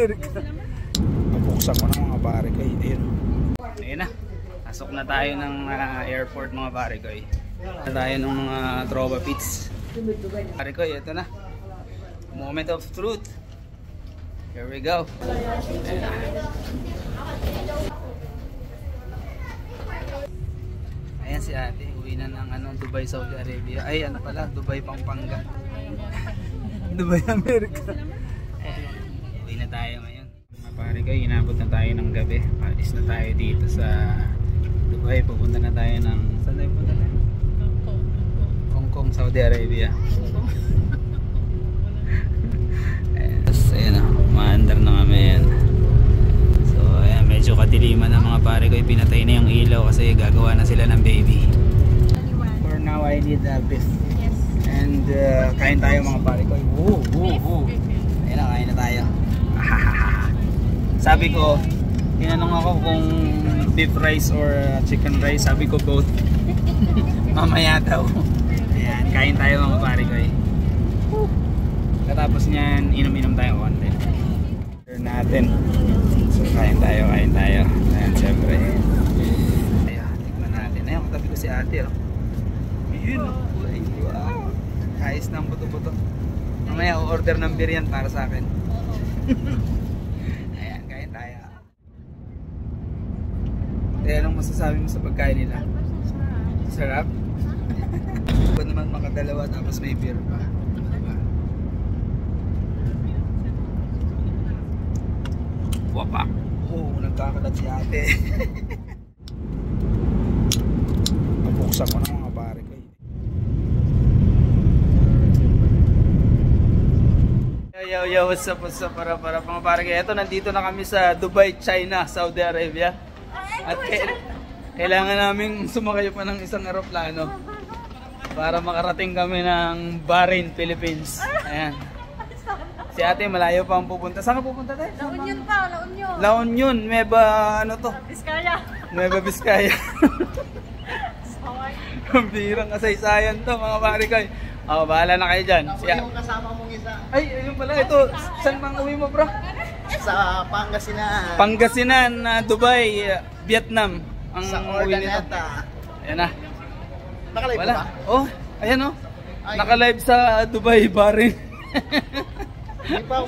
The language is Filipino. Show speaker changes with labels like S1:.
S1: Amerika. Napuksan ko ng mga pare ko. Ayun. Ayun na. Pasok na tayo ng airport mga pare ko. Na tayo ng mga tropa pits. Pare ko, ito na. Moment of truth. Here we go. Ayan si ate, uwi na ng Dubai, Saudi Arabia. Ay, ano pala, Dubai, Pampanga. Dubai, Amerika. Uwi na tayo ngayon. Mga pare ko, inabot na tayo ng gabi. Alis na tayo dito sa Dubai. Pupunta na tayo ng... Saan tayo punta tayo? Hong Kong, Saudi Arabia. Ayan o, maandar na kami yan. So ayan, medyo kadiliman na mga pare ko. Pinatay na yung ilaw kasi gagawa na sila ng baby. For now I need beef.
S2: Yes.
S1: And kain tayo mga pare ko. Ayan na, kain na tayo. Sabi ko, tinanong ako kung beef rice or chicken rice. Sabi ko both. Mamaya daw. Ayan, kain tayo mga pare ko. Katapos niyan, inom-inom tayo konti. Turn natin. So, kain tayo. Ayan, syempre. Ayan, tignan natin. Ayan, katabi ko si ate. Oh. Ayun, wow. Ayos ng buto-buto. Mamaya, o-order ng beer yan para sa akin. Ayan, kain tayo. Kaya anong masasabi mo sa pagkain nila? Sarap? Ba naman makadalawa tapos may beer pa. Wapak. Oo, nagkakalat si ate. Napuksan ko ng mga pare ko. Yo, what's up para mga pare ko. Ito, nandito na kami sa Dubai, China, Saudi Arabia. At kailangan naming sumakay pa ng isang eroplano para makarating kami ng Bahrain, Philippines. Ayan. Si ate malayo pa ang pupunta. Saan ka pupunta tayo?
S2: La Union pa, La Union.
S1: La Union, Nueva ano to?
S2: Vizcaya.
S1: Nueva Vizcaya. Ang birang kasaysayan to mga pare ko. Oh, bahala na kayo dyan.
S3: Yung kasama mong isa.
S1: Ay, ayun pala. Ito, saan mang uwi mo bro?
S3: Sa Pangasinan.
S1: Pangasinan, Dubai, Vietnam. Ang
S3: Sa
S1: uwi nito.
S3: Ordaneta.
S1: Ayan na.
S3: Nakalive
S1: Wala.
S3: ba?
S1: Oh, ayan oh.
S3: Ay.
S1: Naka-live sa Dubai, Bahrain.
S3: Hindi pa ako